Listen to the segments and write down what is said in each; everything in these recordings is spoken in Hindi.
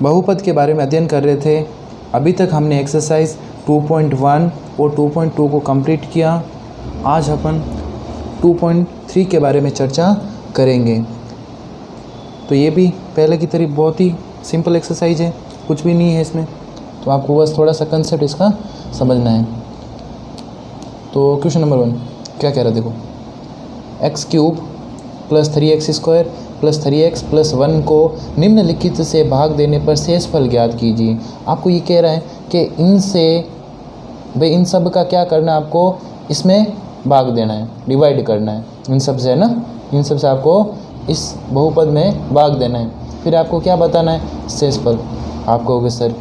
बहुपद के बारे में अध्ययन कर रहे थे। अभी तक हमने एक्सरसाइज 2.1 और 2.2 को कंप्लीट किया। आज अपन 2.3 के बारे में चर्चा करेंगे। तो ये भी पहले की तरह बहुत ही सिंपल एक्सरसाइज है, कुछ भी नहीं है इसमें, तो आपको बस थोड़ा सा कंसेप्ट इसका समझना है। तो क्वेश्चन नंबर 1 क्या कह रहा है, देखो x³ + 3x² + 3x + 1 को निम्नलिखित से भाग देने पर शेषफल ज्ञात कीजिए। आपको ये कह रहा है कि इनसे भाई इन सब का क्या करना है, आपको इसमें भाग देना है, डिवाइड करना है इन सब से, है ना। इन सब से आपको इस बहुपद में भाग देना है। फिर आपको क्या बताना है, शेषफल। आप कहोगे सर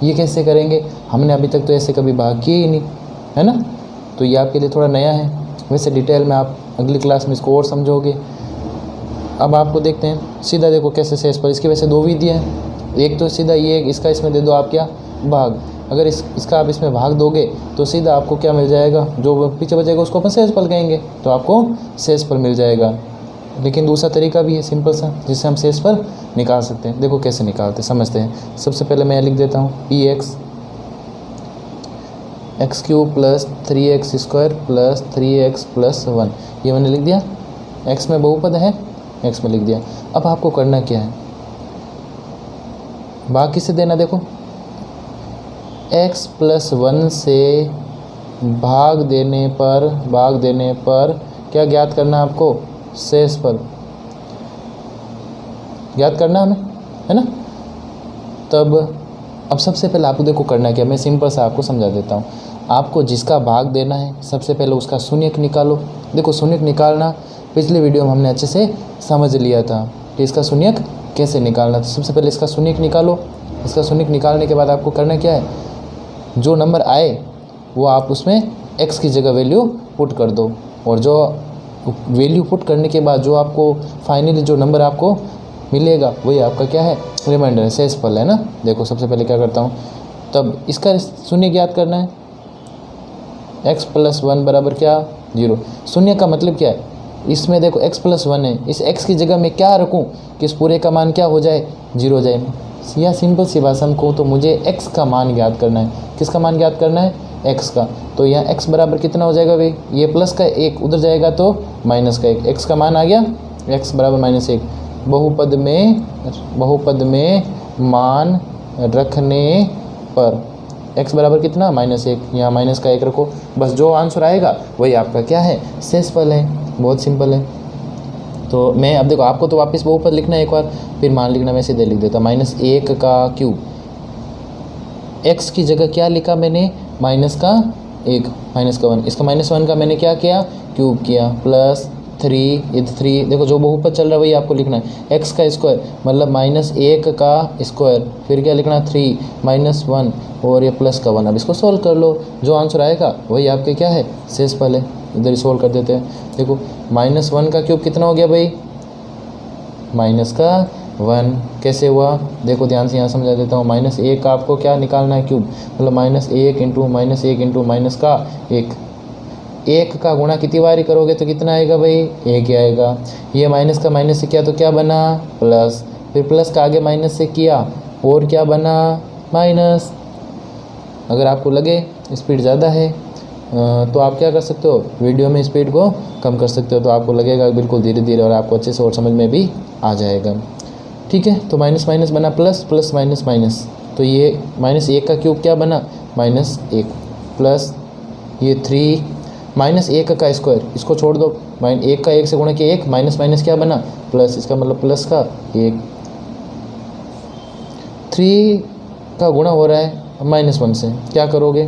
ये कैसे करेंगे, हमने अभी तक तो ऐसे कभी भाग किए ही नहीं, है ना। तो ये आपके लिए थोड़ा नया है, वैसे डिटेल में आप अगली क्लास में इसको और समझोगे। अब आपको देखते हैं सीधा, देखो कैसे शेषफल। इसकी वैसे दो विधियाँ हैं, एक तो सीधा ये, इसका इसमें दे दो आप क्या भाग। अगर इसका आप इसमें भाग दोगे तो सीधा आपको क्या मिल जाएगा, जो पीछे बचेगा उसको अपन शेषफल कहेंगे, तो आपको शेषफल मिल जाएगा। लेकिन दूसरा तरीका भी है सिंपल सा, जिससे हम शेषफल निकाल सकते हैं। देखो कैसे निकालते समझते हैं। सबसे पहले मैं लिख देता हूँ px x³ + 3x² + 3x + 1, ये मैंने लिख दिया। x में बहुपद है, x में लिख दिया। अब आपको करना क्या है, भाग किसे देना, देखो x + 1 से भाग देने पर क्या ज्ञात करना है आपको, शेषफल ज्ञात करना हमें, है ना। तब अब सबसे पहले आपको देखो करना क्या, मैं सिंपल सा आपको समझा देता हूँ। आपको जिसका भाग देना है सबसे पहले उसका शून्यक निकालो। देखो शून्यक निकालना पिछले वीडियो में हमने अच्छे से समझ लिया था कि इसका शून्यक कैसे निकालना। तो सबसे पहले इसका शून्यक निकालो। इसका शून्यक निकालने के बाद आपको करना क्या है, जो नंबर आए वो आप उसमें x की जगह वैल्यू पुट कर दो, और जो वैल्यू पुट करने के बाद जो आपको फाइनली जो नंबर आपको मिलेगा वही आपका क्या है, रिमाइंडर है, शेषफल है ना। देखो सबसे पहले क्या करता हूँ, तब इसका शून्य ज्ञात करना है। x + 1 बराबर क्या, 0। शून्य का मतलब क्या है, इसमें देखो x + 1 है, इस x की जगह मैं क्या रखूँ कि इस पूरे का मान क्या हो जाए, 0 हो जाए। या सिंपल सी भाषा में कहूँ तो मुझे x का मान ज्ञात करना है। किसका मान ज्ञात करना है, x का। तो यहाँ x बराबर कितना हो जाएगा भाई, ये प्लस का 1 उधर जाएगा तो माइनस का 1, x का मान आ गया x बराबर -1। बहुपद में मान रखने पर x बराबर कितना, -1, यहाँ माइनस का 1 रखो, बस जो आंसर आएगा वही आपका क्या है, शेषफल है। बहुत सिंपल है। तो मैं अब देखो आपको तो वापस बहुपद लिखना है एक बार, फिर मान लिखना, मैं सीधे लिख देता हूँ -1 का क्यूब। x की जगह क्या लिखा मैंने, -1 -1, इसका -1 का मैंने क्या किया, क्यूब किया, +3, ये 3, देखो जो बहुपद चल रहा है वही आपको लिखना है। x का स्क्वायर मतलब -1 का स्क्वायर, फिर क्या लिखना, 3 -1 और ये +1। अब इसको सोल्व कर लो, जो आंसर आएगा वही आपके क्या है, शेषफल है। इधर ही सोल्व कर देते हैं। देखो -1 का क्यूब कितना हो गया भाई, -1 कैसे हुआ, देखो ध्यान से यहाँ समझा देता हूँ। -1 का आपको क्या निकालना है, क्यूब, मतलब -1 × -1 का गुणा कितनी बारी करोगे तो कितना आएगा भाई, 1 ही आएगा। ये माइनस का माइनस से किया तो क्या बना, प्लस, फिर प्लस का आगे माइनस से किया और क्या बना, माइनस। अगर आपको लगे स्पीड ज़्यादा है तो आप क्या कर सकते हो, वीडियो में स्पीड को कम कर सकते हो, तो आपको लगेगा बिल्कुल धीरे धीरे और आपको अच्छे से और समझ में भी आ जाएगा। ठीक है, तो माइनस माइनस बना प्लस, प्लस माइनस माइनस, तो ये -1 का क्यूब क्या बना, -1 प्लस ये 3 -1 का स्क्वायर, इसको छोड़ दो, 1 का 1 से गुणा किया 1, माइनस माइनस क्या बना, प्लस, इसका मतलब प्लस का 1, 3 का गुणा हो रहा है -1 से, क्या करोगे,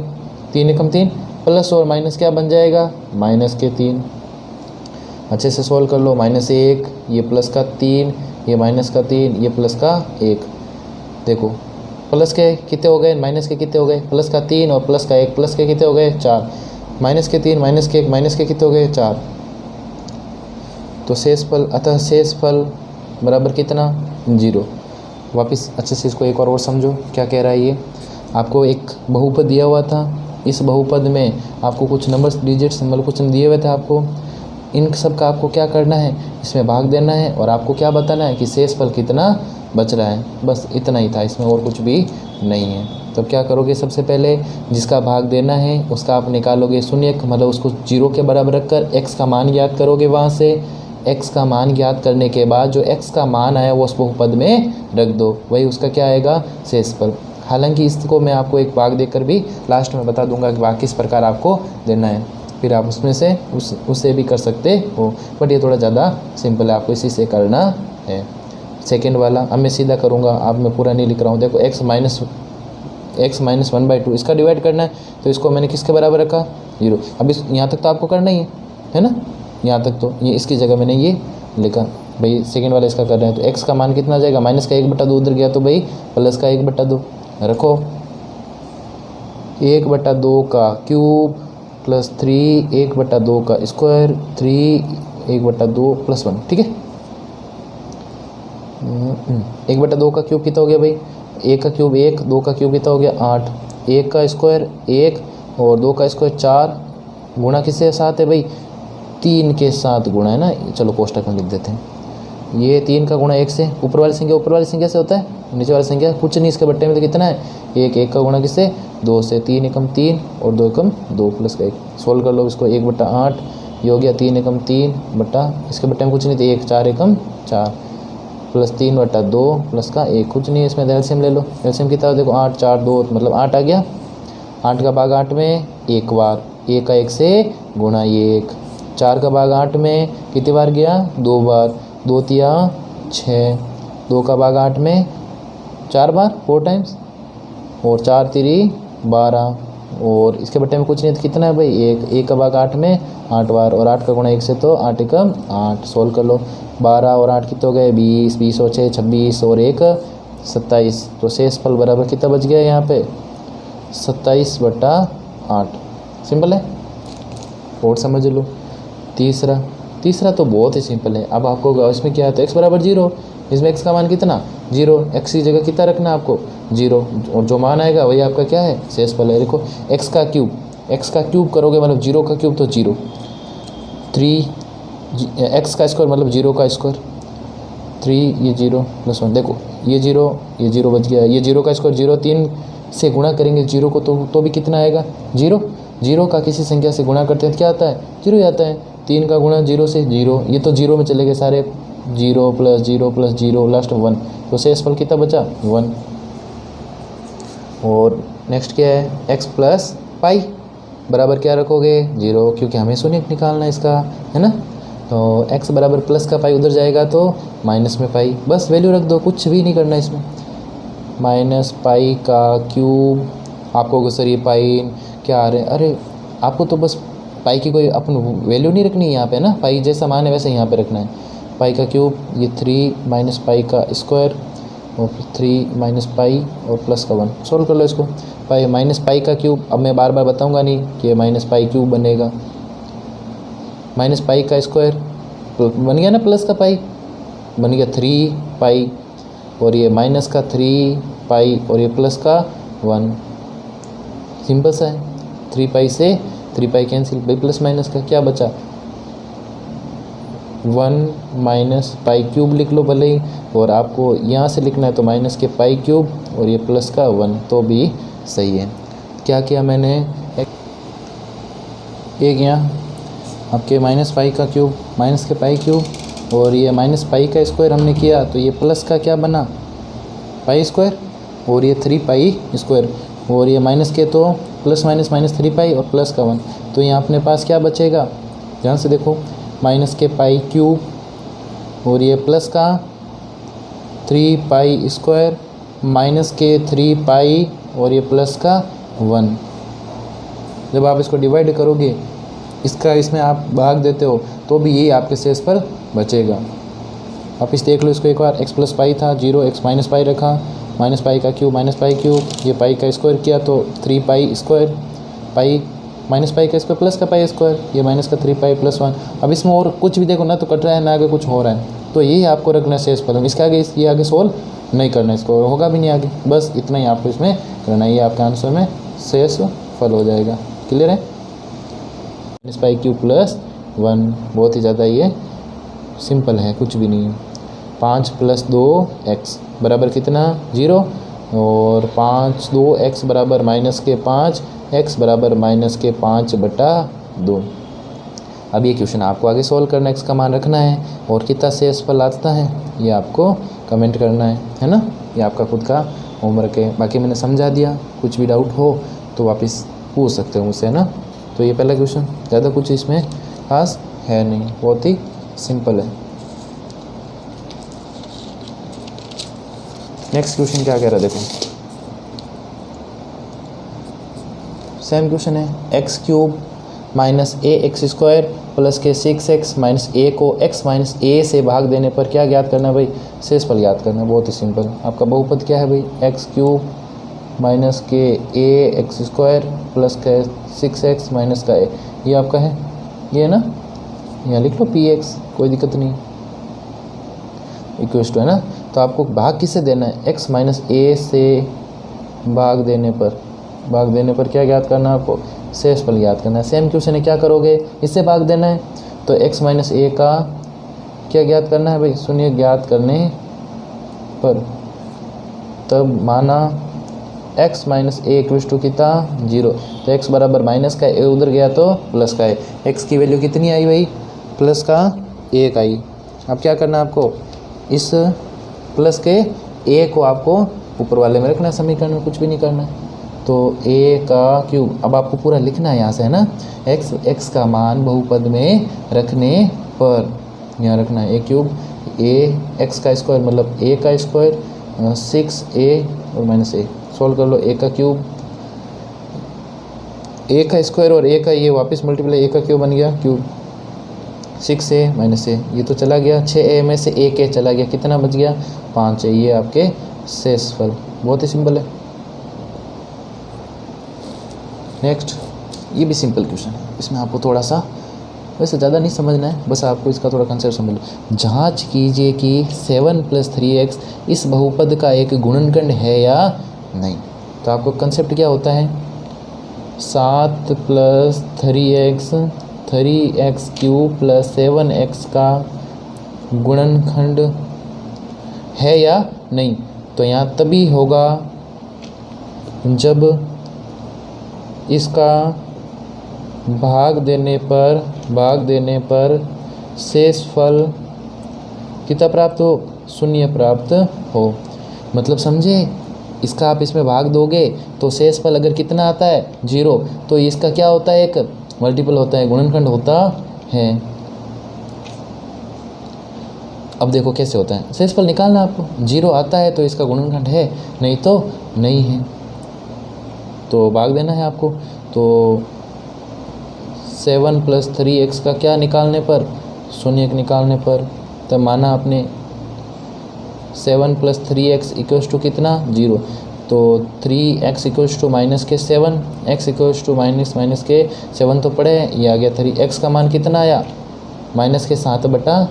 3 एकम 3, प्लस और माइनस क्या बन जाएगा, -3। अच्छे से सोल्व कर लो, -1, ये प्लस का 3, ये माइनस का 3, ये प्लस का 1। देखो प्लस के कितने हो गए, माइनस के कितने हो गए, प्लस का 3 और प्लस का 1, प्लस के कितने हो गए 4, माइनस के 3, माइनस के 1, माइनस के कितने हो गए 4। तो शेषफल, अतः शेषफल बराबर कितना, 0। वापस अच्छे से इसको एक और समझो क्या कह रहा है ये। आपको एक बहुपद दिया हुआ था, इस बहुपद में आपको कुछ नंबर्स, डिजिट्स, मतलब कुछ दिए हुए थे आपको, इन सब का आपको क्या करना है, इसमें भाग देना है और आपको क्या बताना है कि शेषफल कितना बच रहा है, बस इतना ही था, इसमें और कुछ भी नहीं है। तो क्या करोगे, सबसे पहले जिसका भाग देना है उसका आप निकालोगे शून्य, मतलब उसको 0 के बराबर रखकर x का मान ज्ञात करोगे। वहाँ से x का मान ज्ञात करने के बाद जो x का मान आया वो उस बहुपद में रख दो, वही उसका क्या आएगा, शेषफल। हालांकि इसको मैं आपको एक भाग देकर भी लास्ट में बता दूंगा कि भाग किस प्रकार आपको देना है, फिर आप उसमें से उससे भी कर सकते हो, बट ये थोड़ा ज़्यादा सिंपल है, आपको इसी से करना है। सेकेंड वाला अब मैं सीधा करूँगा, अब मैं पूरा नहीं लिख रहा हूँ। देखो x माइनस 1/2 इसका डिवाइड करना है, तो इसको मैंने किसके बराबर रखा, 0। अब इस यहाँ तक तो आपको करना ही है ना, यहाँ तक तो ये इसकी जगह मैंने ये लिखा भाई, सेकेंड वाला इसका कर रहे हैं। तो x का मान कितना आ जाएगा, माइनस का 1/2 उधर गया, तो भाई प्लस का 1/2 रखो, 1/2 का क्यूब प्लस 3 1/2 का स्क्वायर 3 1/2 प्लस 1, ठीक है। 1/2 का क्यूब कितना हो गया भाई, 1 का क्यूब 1, 2 का क्यूब कितना हो गया 8, 1 का स्क्वायर 1 और 2 का स्क्वायर 4, गुणा किसके साथ है भाई, 3 के साथ गुणा है ना, चलो कोष्टक में लिख देते हैं। ये 3 का गुणा 1 से, ऊपर वाली संख्या से होता है, नीचे वाली संख्या कुछ नहीं, इसके बट्टे में तो कितना है 1, 1 का गुणा किससे 2 से, 3 एकम 3 और 2 एकम 2 प्लस का 1, सोल्व कर लो इसको, 1/8 ये हो गया 3 एकम 3 बट्टा, इसके बट्टे में कुछ नहीं, तो 1 4 एकम 4 प्लस 3/2 प्लस का 1, कुछ नहीं है इसमें, एलसीएम ले लो। एलसीएम कितना देखो 8 4 2 मतलब 8 आ गया, 8 का भाग 8 में एक बार, 1 का 1 से गुणा 1, 4 का भाग 8 में कितनी बार गया 2 बार, 2 तिया 6, 2 का भाग 8 में 4 बार 4 टाइम्स और 4 तिरी 12 और इसके बट्टे में कुछ नहीं, तो कितना है भाई 1 का भाग 8 में 8 बार और 8 का गुणा 1 से, तो 8 एकम 8, सोल्व कर लो। 12 और 8 कितने हो गए 20, 20 और 6 26 और 1 27, तो शेषफल बराबर कितना बच गया यहाँ पे 27/8, सिंपल है। और समझ लो तीसरा तो बहुत ही सिंपल है। अब आपको इसमें क्या है, तो x बराबर 0, इसमें x का मान कितना 0, x की जगह कितना रखना है आपको 0, और जो मान आएगा वही आपका क्या है शेषफल है। देखो x का क्यूब करोगे मतलब 0 का क्यूब तो 0, 3 x का स्क्वायर मतलब 0 का स्क्वायर 3 ये 0 प्लस 1, देखो ये 0 बच गया, ये 0 का स्क्वायर 0, 3 से गुणा करेंगे 0 को तो भी कितना आएगा 0 का किसी संख्या से गुणा करते हैं तो क्या आता है 0 आता है, 3 का गुणा 0 से 0, ये तो 0 में चले गए सारे, 0 प्लस 0 प्लस 0 लास्ट 1, तो शेषफल कितना बचा 1। और नेक्स्ट क्या है x प्लस पाई बराबर क्या रखोगे 0, क्योंकि हमें शून्य निकालना है इसका, है ना। तो x बराबर प्लस का पाई उधर जाएगा तो माइनस में पाई, बस वैल्यू रख दो, कुछ भी नहीं करना इसमें। माइनस पाई का क्यूब, आपको सर ये पाई क्या आ रहे हैं, अरे आपको तो बस पाई की कोई अपन वैल्यू नहीं रखनी है यहाँ पे ना, पाई जैसा मान है वैसे यहाँ पे रखना है। पाई का क्यूब ये 3 माइनस पाई का स्क्वायर और 3 माइनस पाई और प्लस का 1, सोल्व कर लो इसको। पाई माइनस पाई का क्यूब, अब मैं बार बार बताऊंगा नहीं कि ये माइनस पाई क्यूब बनेगा, माइनस पाई का स्क्वायर बन गया ना, प्लस का पाई बन गया 3 पाई और ये माइनस का 3 पाई और ये प्लस का 1, सिंपल सा है। 3 पाई से 3 पाई कैंसिल, भाई प्लस माइनस का क्या बचा 1 माइनस पाई क्यूब लिख लो भले ही, और आपको यहाँ से लिखना है तो माइनस के पाई क्यूब और ये प्लस का 1 तो भी सही है। क्या किया मैंने, एक यहाँ आपके माइनस पाई का क्यूब माइनस के पाई क्यूब और ये माइनस पाई का स्क्वायर हमने किया, तो ये प्लस का क्या बना पाई स्क्वायर और ये 3 पाई स्क्वायर और ये माइनस के तो प्लस माइनस माइनस 3 पाई और प्लस का 1, तो यहाँ अपने पास क्या बचेगा, ध्यान से देखो माइनस के पाई क्यूब और ये प्लस का 3 पाई स्क्वायर माइनस के 3 पाई और ये प्लस का 1। जब आप इसको डिवाइड करोगे इसका इसमें आप भाग देते हो तो भी यही आपके शेष पर बचेगा। आप इस देख लो इसको एक बार, x प्लस पाई था 0, x माइनस पाई रखा, माइनस पाई का क्यूब माइनस पाई क्यूब, ये पाई का स्क्वायर किया तो 3 pi square, pi minus pi का स्क्वायर प्लस का पाई स्क्वायर, ये माइनस का 3 पाई प्लस 1। अब इसमें और कुछ भी देखो ना तो कट रहा है ना आगे कुछ हो रहा है, तो यही आपको रखना है शेष फल, इसके आगे ये आगे सोल्व नहीं करना, इसको होगा भी नहीं आगे, बस इतना ही आपको इसमें करना है, ये आपके आंसर में शेष फल हो जाएगा। क्लियर है, माइनस पाई क्यूब प्लस 1, बहुत ही ज़्यादा ये सिंपल है, कुछ भी नहीं है। 5 + 2x बराबर कितना 0 और 5 2x बराबर -5 x बराबर -5/2। अब ये क्वेश्चन आपको आगे सॉल्व करना है, x का मान रखना है और कितना शेषफल आता है ये आपको कमेंट करना है ना। ये आपका खुद का होमवर्क है, बाकी मैंने समझा दिया, कुछ भी डाउट हो तो वापस पूछ सकते हो मुझसे, है ना। तो ये पहला क्वेश्चन, ज़्यादा कुछ इसमें खास है नहीं, बहुत ही सिंपल है। नेक्स्ट क्वेश्चन क्या कह रहा है देखो, सेम क्वेश्चन है। x³ - ax² प्लस के 6x - a को x - a से भाग देने पर क्या ज्ञात करना है भाई, शेषफल ज्ञात करना है। बहुत ही सिंपल, आपका बहुपद क्या है भाई, x³ - के ax² प्लस के 6x - का a, ये आपका है, ये है ना, यहाँ लिख लो px, कोई दिक्कत नहीं, इक्वल्स टू, है ना। तो आपको भाग किससे देना है, x - a से भाग देने पर क्या ज्ञात करना है आपको, शेषफल ज्ञात करना है। सेम क्वेश्चन है, क्या करोगे, इससे भाग देना है तो x - a का क्या ज्ञात करना है भाई, सुनिए, ज्ञात करने पर तब माना x - a इक्वल्स टू कितना 0, तो x बराबर माइनस का a उधर गया तो प्लस का है, x की वैल्यू कितनी आई भाई, प्लस का 1 आई। अब क्या करना है आपको, इस प्लस के a को आपको ऊपर वाले में रखना है, समीकरण में कुछ भी नहीं करना है। तो a का क्यूब, अब आपको पूरा लिखना है यहाँ से, है ना, x का मान बहुपद में रखने पर यहाँ रखना है, a³ x का स्क्वायर मतलब a का स्क्वायर 6a और -a, सोल्व कर लो। a का क्यूब, a का स्क्वायर और a का ये वापस मल्टीप्लाई, a का क्यूब बन गया क्यूब 6a - a, ये तो चला गया, 6a में से 1a चला गया, कितना बच गया 5a, ये आपके शेषफल। बहुत ही सिंपल है। नेक्स्ट, ये भी सिंपल क्वेश्चन है, इसमें आपको थोड़ा सा, वैसे ज़्यादा नहीं समझना है, बस आपको इसका थोड़ा कंसेप्ट समझ लो। जांच कीजिए कि 7 + 3x इस बहुपद का एक गुणनखंड है या नहीं। तो आपको कंसेप्ट क्या होता है, 7 + 3x³ + 7x का गुणनखंड है या नहीं। तो यहाँ तभी होगा जब इसका भाग देने पर शेषफल कितना प्राप्त हो, 0 प्राप्त हो। मतलब समझे, इसका आप इसमें भाग दोगे तो शेषफल अगर कितना आता है 0, तो इसका क्या होता है, एक मल्टीपल होता है, गुणनखंड होता है। अब देखो कैसे होता है, शेषफल निकालना आपको, 0 आता है तो इसका गुणनखंड है, नहीं तो नहीं है, तो भाग देना है आपको। तो 7 + 3x का क्या निकालने पर, 0 निकालने पर, तब माना आपने 7 + 3x इक्वल्स टू कितना 0, तो 3x equals to -7, x equals to -7 तो पड़े, ये आ गया 3x का मान कितना आया -7/3।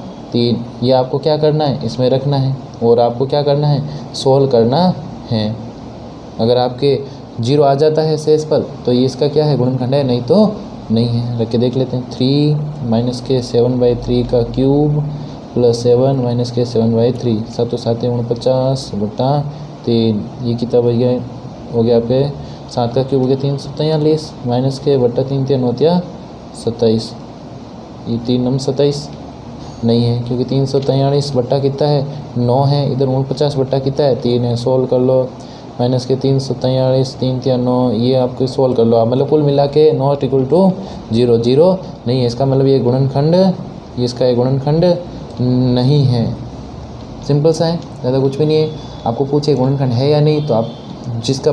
ये आपको क्या करना है, इसमें रखना है और आपको क्या करना है, सोल्व करना है। अगर आपके 0 आ जाता है शेषफल तो ये इसका क्या है, गुणनखंड है, नहीं तो नहीं है। रख के देख लेते हैं, 3 - के 7/3 का क्यूब प्लस 7 - के 7/3, 7 7 49/3, ये कितना हो गया आपके 7 का क्यूब हो गया 343 माइनस के बट्टा 3 3 होतिया 27, ये 3 9 27 नहीं है, क्योंकि 343 बट्टा कितना है 9 है, इधर 49 बट्टा कितना है 3 है। सोल्व कर लो, माइनस के 343 3 3 9, ये आपको सोल्व कर लो आप, मतलब कुल मिला के नॉट इक्वल टू 0 0 नहीं है, इसका मतलब ये गुणनखंड, ये इसका ये गुणनखंड नहीं है। सिंपल सा है, ज़्यादा कुछ भी नहीं है। आपको पूछे गुणनखंड है या नहीं, तो आप जिसका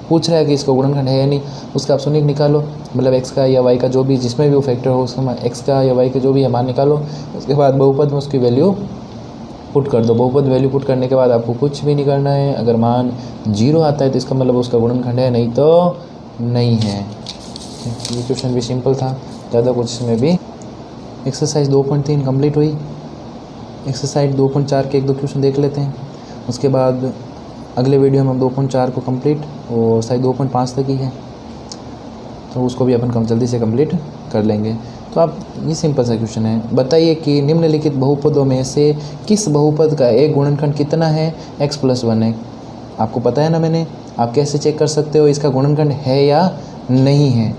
पूछ रहा है कि इसका गुणनखंड है या नहीं, उसका आप शून्य निकालो, मतलब x का या y का जो भी, जिसमें भी वो फैक्टर हो उसका x का या y का जो भी मान निकालो, उसके बाद बहुपद में उसकी वैल्यू पुट कर दो। बहुपद वैल्यू पुट करने के बाद आपको कुछ भी नहीं करना है। अगर मान 0 आता है तो इसका मतलब उसका गुणनखंड है, नहीं तो नहीं है। ये क्वेश्चन भी सिंपल था, ज़्यादा कुछ इसमें भी। एक्सरसाइज 2.3 कंप्लीट हुई। एक्सरसाइज 2.4 के 1-2 क्वेश्चन देख लेते हैं, उसके बाद अगले वीडियो में हम 2.4 को कंप्लीट, और शायद 2.5 तक ही है, तो उसको भी अपन कम जल्दी से कंप्लीट कर लेंगे। तो आप ये सिंपल सा क्वेश्चन है, बताइए कि निम्नलिखित बहुपदों में से किस बहुपद का एक गुणनखंड कितना है, x+1 है। आपको पता है ना, मैंने आप कैसे चेक कर सकते हो इसका गुणनखंड है या नहीं है।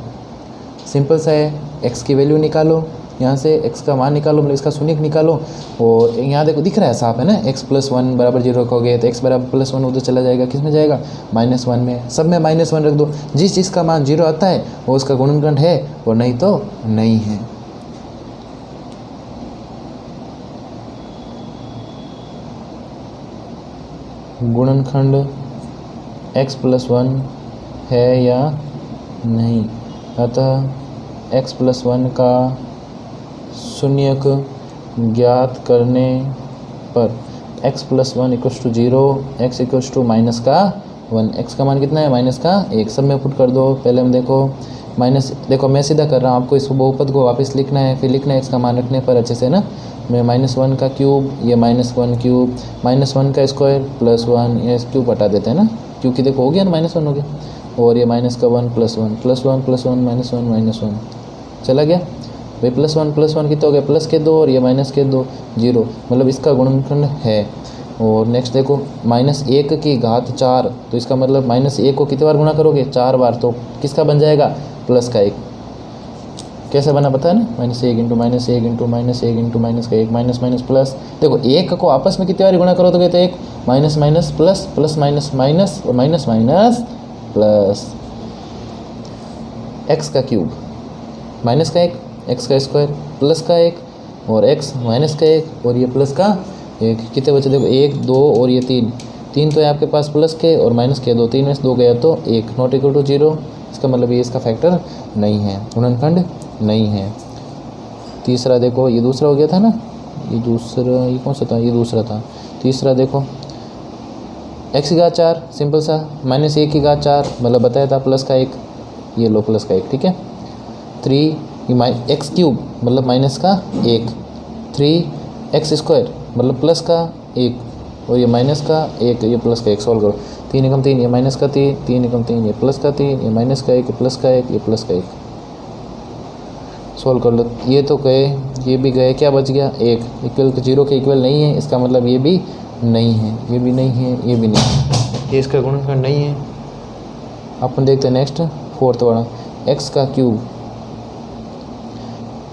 सिंपल सा है, x की वैल्यू निकालो, यहाँ से x का मान निकालो, मतलब इसका शून्यक निकालो, और यहाँ देखो दिख रहा है साफ है ना, x+1 बराबर 0 रखोगे तो x बराबर +1 उधर चला जाएगा, किस में जाएगा, -1 में, सब में -1 रख दो। जिस चीज़ का मान 0 आता है वो उसका गुणनखंड है और नहीं तो नहीं है। गुणनखंड x+1 है या नहीं, अतः x+1 का शून्यक ज्ञात करने पर x+1 = 0, x = -1, x का मान कितना है, -1, सब में पुट कर दो। पहले हम देखो देखो मैं सीधा कर रहा हूँ, आपको इस बहुपद को वापस लिखना है, फिर लिखना है x का मान रखने पर अच्छे से ना। मैं -1 का क्यूब, ये -1 क्यूब, -1 का स्क्वायर +1, ये क्यूब हटा देते हैं ना, क्योंकि देखो हो गया ना, -1 हो गया, और ये -1 +1 -1 चला गया भाई, +1 कितना हो गया, प्लस के 2 और ये माइनस के 2, 0, मतलब इसका गुणनखंड है। और नेक्स्ट देखो -1 की घात 4, तो इसका मतलब -1 को कितनी बार गुणा करोगे, 4 बार, तो किसका बन जाएगा, प्लस का 1। कैसे बना पता है ना, -1 × -1 × -1 माइनस माइनस प्लस। देखो 1 को आपस में कितनी बार गुणा करो तो कहते हैं 1 minus minus plus, plus minus minus और माइनस माइनस प्लस। x का क्यूब, माइनस का 1, x का स्क्वायर, प्लस का 1 और x माइनस का 1 और ये प्लस का 1, कितने बचे देखो 1 2 और ये 3 तो है आपके पास प्लस के और माइनस के 2, 3 में से 2 गया तो 1, नॉट इक्वल टू 0। इसका मतलब ये इसका फैक्टर नहीं है, गुणनखंड नहीं है। तीसरा देखो, ये दूसरा हो गया था ना, ये कौन सा था, ये दूसरा था। तीसरा देखो x की घात 4, सिंपल सा, -1 की घात 4 मतलब बताया था प्लस का 1, ये लो प्लस का 1, ठीक है। 3 x क्यूब मतलब माइनस का 1, 3x स्क्वायर मतलब प्लस का 1 और ये माइनस का 1, ये प्लस का 1, सॉल्व करो। 3 × 3 ये माइनस का 3, 3 × 3 ये प्लस का 3, ये माइनस का 1, ये प्लस का 1, ये प्लस का 1, सॉल्व कर लो। ये तो गए, ये भी गए, क्या बच गया 1, इक्वल के 0 के इक्वल नहीं है, इसका मतलब ये भी नहीं है, ये भी नहीं है, ये भी नहीं है, ये इसका गुणनखंड नहीं है। अपन देखते हैं नेक्स्ट, फोर्थ वाला, x का क्यूब,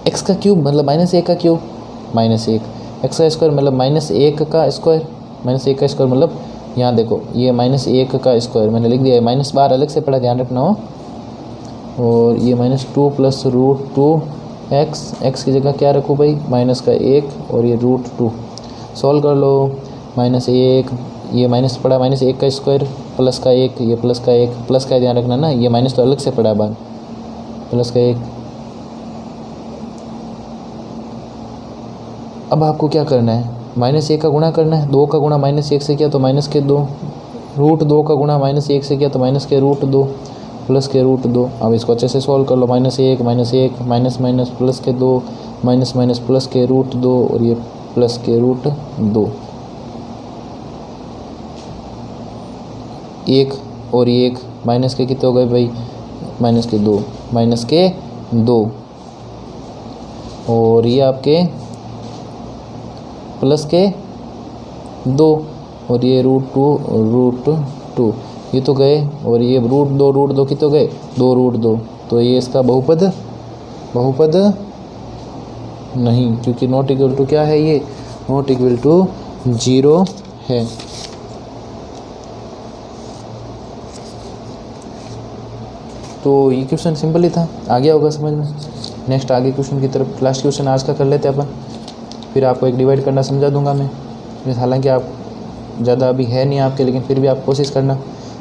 x का क्यूब मतलब -1 का क्यूब, -1, x का स्क्वायर मतलब -1 का स्क्वायर, -1 का स्क्वायर मतलब यहाँ देखो ये -1 का स्क्वायर मैंने लिख दिया है, माइनस बार अलग से पड़ा, ध्यान रखना हो। और ये -2 + √2x, की जगह क्या रखूँ भाई, माइनस का 1 और ये √2, सॉल्व कर लो। -1 ये माइनस पड़ा, -1 का स्क्वायर प्लस का 1, ये प्लस का 1, प्लस का ध्यान रखना ना, ये माइनस तो अलग से पड़ा बार, प्लस का 1। अब आपको क्या करना है, -1 का गुणा करना है, 2 का गुणा -1 से किया तो माइनस के 2, √2 का गुणा -1 से किया तो माइनस के √2, प्लस के √2। अब इसको अच्छे से सॉल्व कर लो, -1 माइनस माइनस प्लस के 2, माइनस माइनस प्लस के √2 और ये प्लस के √2, 1 और ये 1 माइनस के कितने हो गए भाई, माइनस के 2 और ये आपके प्लस के 2 और ये √2 ये तो गए, और ये √2 कितने हो गए, 2 तो ये इसका बहुपद नहीं, क्योंकि नॉट इक्वल टू क्या है, ये नॉट इक्वल टू 0 है। तो ये क्वेश्चन सिंपल ही था, आ गया होगा समझ में। नेक्स्ट आगे क्वेश्चन की तरफ, लास्ट क्वेश्चन आज का कर लेते हैं अपन, फिर आपको एक डिवाइड करना समझा दूंगा मैं। हालांकि आप ज़्यादा अभी है नहीं आपके, लेकिन फिर भी आप कोशिश करना।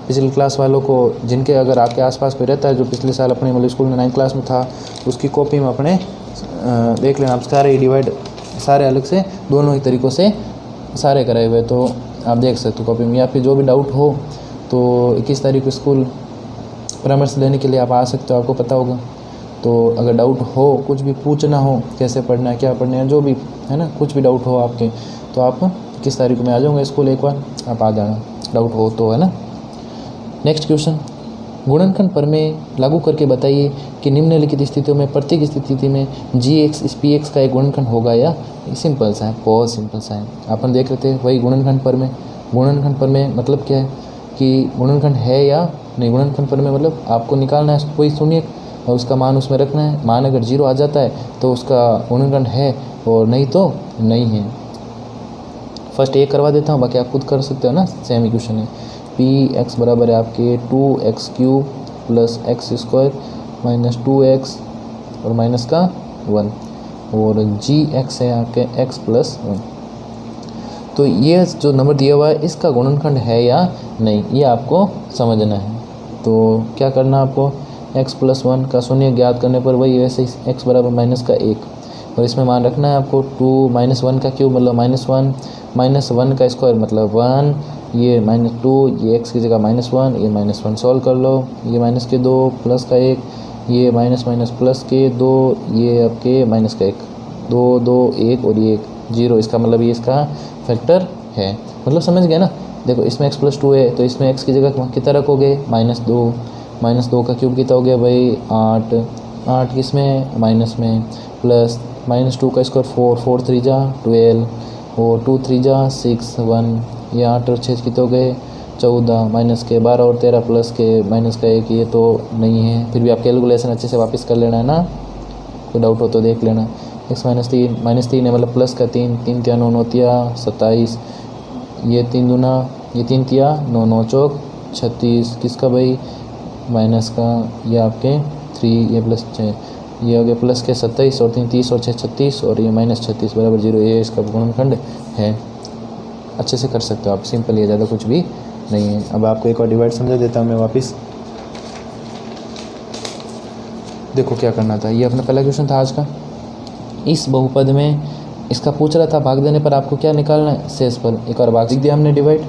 पिछली क्लास वालों को, जिनके अगर आपके आसपास कोई रहता है जो पिछले साल अपने मतलब स्कूल में 9th क्लास में था, उसकी कॉपी में अपने देख लेना, आप सारे डिवाइड सारे अलग से दोनों ही तरीक़ों से सारे कराए हुए, तो आप देख सकते हो कॉपी में। या फिर जो भी डाउट हो तो 21 तारीख को स्कूल परामर्श लेने के लिए आप आ सकते हो, आपको पता होगा। तो अगर डाउट हो, कुछ भी पूछना हो, कैसे पढ़ना है, क्या पढ़ना है, जो भी है ना, कुछ भी डाउट हो आपके, तो आप 21 तारीख में आ जाऊँगा स्कूल, एक बार आप आ जाना, डाउट हो तो, है ना। नेक्स्ट क्वेश्चन, गुणनखंड प्रमेय लागू करके बताइए कि निम्नलिखित स्थितियों में प्रत्येक स्थिति में gx इस px का एक गुणनखंड होगा या। सिंपल सा है, बहुत सिंपल सा है। अपन देख रहे थे वही गुणनखंड प्रमेय। गुणनखंड प्रमेय मतलब क्या है कि गुणनखंड है या नहीं। गुणनखंड प्रमेय मतलब आपको निकालना है कोई शून्य और उसका मान उसमें रखना है। मान अगर 0 आ जाता है तो उसका गुणनखंड है और नहीं तो नहीं है। फर्स्ट ये करवा देता हूँ, बाकी आप खुद कर सकते हो ना, सेम इक्वेशन है। px बराबर है आपके 2x³ plus x² minus 2x और माइनस का 1 और gx है आपके x प्लस 1। तो ये जो नंबर दिया हुआ है इसका गुणनखंड है या नहीं, ये आपको समझना है। तो क्या करना आपको, x प्लस 1 का शून्य ज्ञात करने पर वही वैसे x बराबर माइनस का 1 और इसमें मान रखना है आपको 2 माइनस 1 का क्यूब मतलब -1 माइनस 1 का स्क्वायर मतलब 1, ये -2, ये x की जगह -1, ये -1 सॉल्व कर लो, ये माइनस के 2 प्लस का 1, ये माइनस माइनस प्लस के 2, ये आपके माइनस का 1, 2 2 1 और ये 0। इसका मतलब ये इसका फैक्टर है, मतलब समझ गया ना। देखो इसमें x प्लस 2 है तो इसमें x की जगह कितना रखोगे -2 का क्यूब कितना हो गया भाई 8 किसमें माइनस में प्लस -2 का स्क्वायर 4 3 जा 12 और 2 3 जा 6 1, ये 8 और 6 कितने हो गए 14 माइनस के 12 और 13 प्लस के माइनस का 1, ये तो नहीं है। फिर भी आप कैलकुलेशन अच्छे से वापस कर लेना है ना, कोई डाउट हो तो देख लेना। x -3 है मतलब प्लस का 3 3 3 9 9 27, ये 3 दूना ये 3 तिया 9 9 चौक 36 किसका भाई माइनस का, ये आपके 3 ये प्लस 6 ये हो गया प्लस के 27 और 3 30 और 6 36 और ये -36 बराबर 0। ये इसका गुणनखंड है। अच्छे से कर सकते हो आप, सिंपल है, ज़्यादा कुछ भी नहीं है। अब आपको एक और डिवाइड समझा देता हूँ मैं वापस। देखो क्या करना था, ये अपना पहला क्वेश्चन था आज का। इस बहुपद में इसका पूछ रहा था भाग देने पर आपको क्या निकालना है, शेष पर। एक और भाग लिख दिया हमने डिवाइड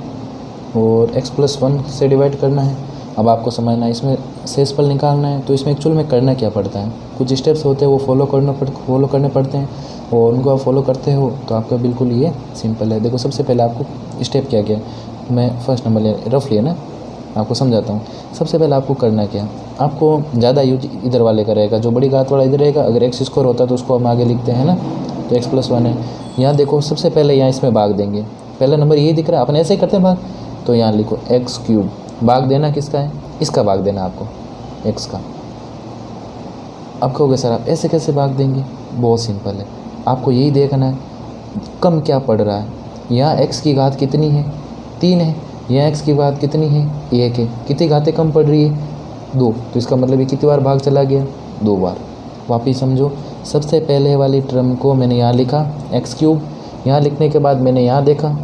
और x प्लस 1 से डिवाइड करना है। अब आपको समझना है इसमें शेषफल निकालना है तो इसमें एक्चुअल में करना क्या पड़ता है, कुछ स्टेप्स होते हैं वो फॉलो करने पड़ते हैं और उनको आप फॉलो करते हो तो आपका बिल्कुल ये सिंपल है। देखो सबसे पहले आपको स्टेप क्या क्या है, मैं फर्स्ट नंबर ले रफ लिया ना, आपको समझाता हूँ। सबसे पहले आपको करना क्या, आपको ज़्यादा यूज इधर वाले का रहेगा, जो बड़ी घात वाला इधर रहेगा। अगर x स्क्वायर होता तो उसको हम आगे लिखते हैं ना, तो x प्लस 1 है। यहाँ देखो सबसे पहले यहाँ इसमें भाग देंगे, पहला नंबर यही दिख रहा है, अपन ऐसे ही करते हैं भाग। तो यहाँ लिखो x³ भाग देना किसका है, इसका भाग देना आपको x का। अब कहोगे सर आप ऐसे कैसे भाग देंगे, बहुत सिंपल है, आपको यही देखना है कम क्या पड़ रहा है। यहाँ x की घात कितनी है 3 है, यहाँ x की घात कितनी है 1 है, कितनी घातें कम पड़ रही है 2, तो इसका मतलब ये कितनी बार भाग चला गया 2 बार। वापिस समझो, सबसे पहले वाली टर्म को मैंने यहाँ लिखा x³, यहाँ लिखने के बाद मैंने यहाँ देखा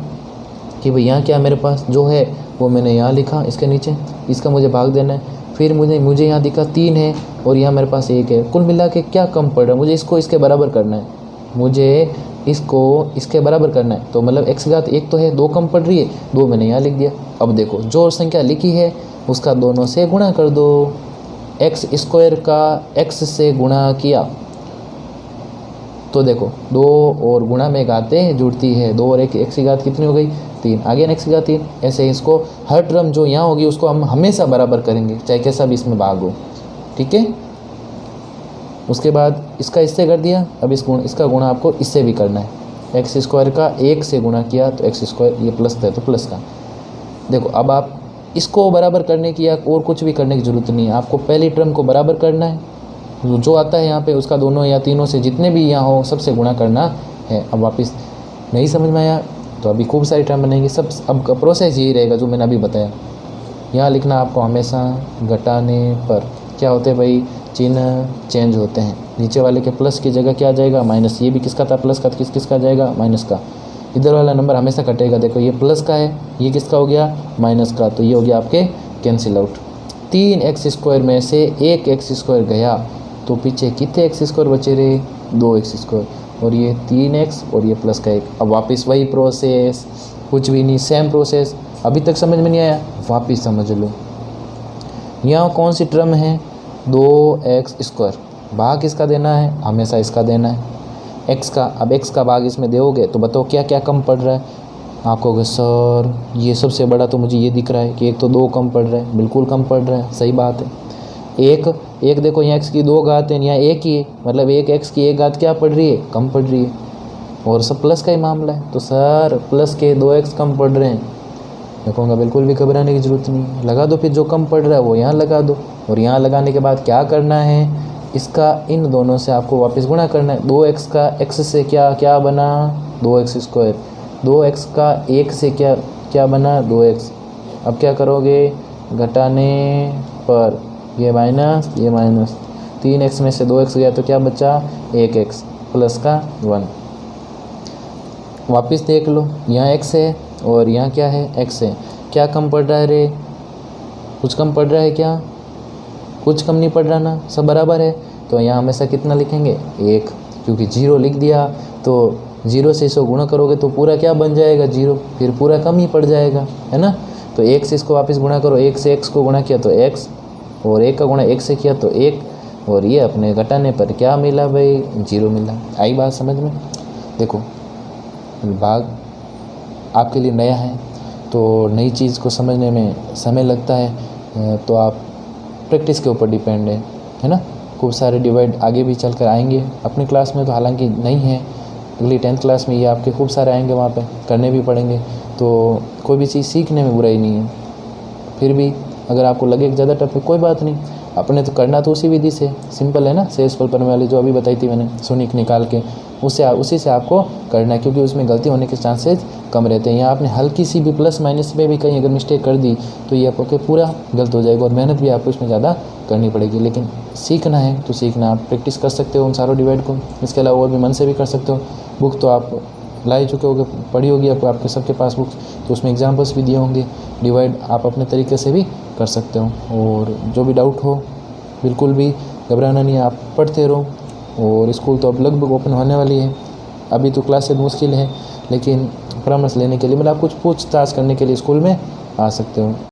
कि भाई यहाँ क्या मेरे पास जो है वो मैंने यहाँ लिखा इसके नीचे, इसका मुझे भाग देना है। फिर मुझे यहाँ दिखा 3 है और यहाँ मेरे पास 1 है, कुल मिला के क्या कम पड़ रहा है, मुझे इसको इसके बराबर करना है, मुझे इसको इसके बराबर करना है। तो मतलब x घात 1 तो है, 2 कम पड़ रही है, 2 मैंने यहाँ लिख दिया। अब देखो जो संख्या लिखी है उसका दोनों से गुणा कर दो, x स्क्वायर का x से गुणा किया तो देखो 2 और गुणा में घातें जुड़ती है, 2 और 1 x की घात कितनी हो गई 3, आगे x की घात 3। ऐसे इसको हर टर्म जो यहाँ होगी उसको हम हमेशा बराबर करेंगे, चाहे कैसा भी इसमें भाग हो, ठीक है। उसके बाद इसका इससे कर दिया, अब इसका गुणा आपको इससे भी करना है। x स्क्वायर का 1 से गुणा किया तो x स्क्वायर, ये प्लस था तो प्लस का। देखो अब आप इसको बराबर करने की या और कुछ भी करने की ज़रूरत नहीं है, आपको पहली टर्म को बराबर करना है, जो आता है यहाँ पे उसका दोनों या तीनों से जितने भी यहाँ हो सबसे गुणा करना है। अब वापस नहीं समझ में आया तो अभी खूब सारी टर्म बनेंगी सब। अब का प्रोसेस यही रहेगा जो मैंने अभी बताया। यहाँ लिखना आपको हमेशा घटाने पर क्या होते हैं भाई, चिन्ह चेंज होते हैं। नीचे वाले के प्लस की जगह क्या आ जाएगा माइनस, ये भी किसका था प्लस का, किसका आ जाएगा माइनस का। इधर वाला नंबर हमेशा कटेगा, देखो ये प्लस का है, ये किसका हो गया माइनस का, तो ये हो गया आपके कैंसिल आउट। 3x स्क्वायर में से 1x स्क्वायर गया तो पीछे कितने x स्क्वायर बचे रहे 2x स्क्वायर, और ये 3x और ये प्लस का 1। अब वापस वही प्रोसेस, कुछ भी नहीं, सेम प्रोसेस। अभी तक समझ में नहीं आया, वापस समझ लो। यहाँ कौन सी टर्म है 2x स्क्वायर, भाग किसका देना है हमेशा इसका देना है x का। अब x का भाग इसमें दोगे तो बताओ क्या क्या कम पड़ रहा आप कहोगे सर ये सबसे बड़ा तो मुझे ये दिख रहा है कि एक तो 2 कम पड़ रहा है। बिल्कुल कम पड़ रहा है, सही बात है। एक देखो यहाँ x की 2 घात है, यहाँ 1 ही है, मतलब एक x की 1 घात क्या पड़ रही है, कम पड़ रही है। और सब प्लस का ही मामला है, तो सर प्लस के 2x कम पड़ रहे हैं। मैं कहूँगा बिल्कुल भी घबराने की ज़रूरत नहीं है, लगा दो फिर जो कम पड़ रहा है वो यहाँ लगा दो। और यहाँ लगाने के बाद क्या करना है, इसका इन दोनों से आपको वापस गुणा करना है। 2x का x से क्या बना, 2x स्क्वायर। 2x का 1 से क्या बना, 2x। अब क्या करोगे, घटाने पर ये माइनस 3x में से 2x गया तो क्या बचा, 1x प्लस का 1। वापस देख लो, यहाँ x है और यहाँ क्या है, x है। क्या कम पड़ रहा है रे, कुछ कम पड़ रहा है क्या, कुछ कम नहीं पड़ रहा ना, सब बराबर है। तो यहाँ हमेशा कितना लिखेंगे, 1, क्योंकि 0 लिख दिया तो 0 से इसको गुणा करोगे तो पूरा क्या बन जाएगा, 0, फिर पूरा कम ही पड़ जाएगा, है ना। तो 1 से इसको वापस गुणा करो, 1 से x को गुणा किया तो x, और 1 का गुणा 1 से किया तो 1, और ये अपने घटाने पर क्या मिला भाई, 0 मिला। आई बात समझ में। देखो भाग आपके लिए नया है तो नई चीज़ को समझने में समय लगता है, तो आप प्रैक्टिस के ऊपर डिपेंड है ना। खूब सारे डिवाइड आगे भी चलकर आएंगे अपनी क्लास में, तो हालांकि नहीं है, अगली 10th क्लास में ये आपके खूब सारे आएंगे, वहाँ पे करने भी पड़ेंगे। तो कोई भी चीज़ सीखने में बुराई नहीं है, फिर भी अगर आपको लगे कि ज़्यादा टफ है कोई बात नहीं, अपने तो करना तो उसी विधि से सिंपल है ना, सेल्स पर वाली जो अभी बताई थी मैंने, शून्य निकाल के उसी से आपको करना है, क्योंकि उसमें गलती होने के चांसेस कम रहते हैं। यहाँ आपने हल्की सी भी प्लस माइनस में भी कहीं अगर मिस्टेक कर दी तो ये आपको पूरा गलत हो जाएगा, और मेहनत भी आपको इसमें ज़्यादा करनी पड़ेगी। लेकिन सीखना है तो सीखना, आप प्रैक्टिस कर सकते हो उन सारों डिवाइड को, इसके अलावा और भी मन से भी कर सकते हो। बुक तो आप ला ही चुके होगे, पढ़ी होगी आपके सबके पास बुक्स, तो उसमें एग्जाम्पल्स भी दिए होंगे, डिवाइड आप अपने तरीके से भी कर सकते हो। और जो भी डाउट हो बिल्कुल भी घबराना नहीं है, आप पढ़ते रहो। और स्कूल तो अब लगभग ओपन होने वाली है, अभी तो क्लासेस मुश्किल है, लेकिन परामर्श लेने के लिए मतलब आप कुछ पूछताछ करने के लिए स्कूल में आ सकते हो।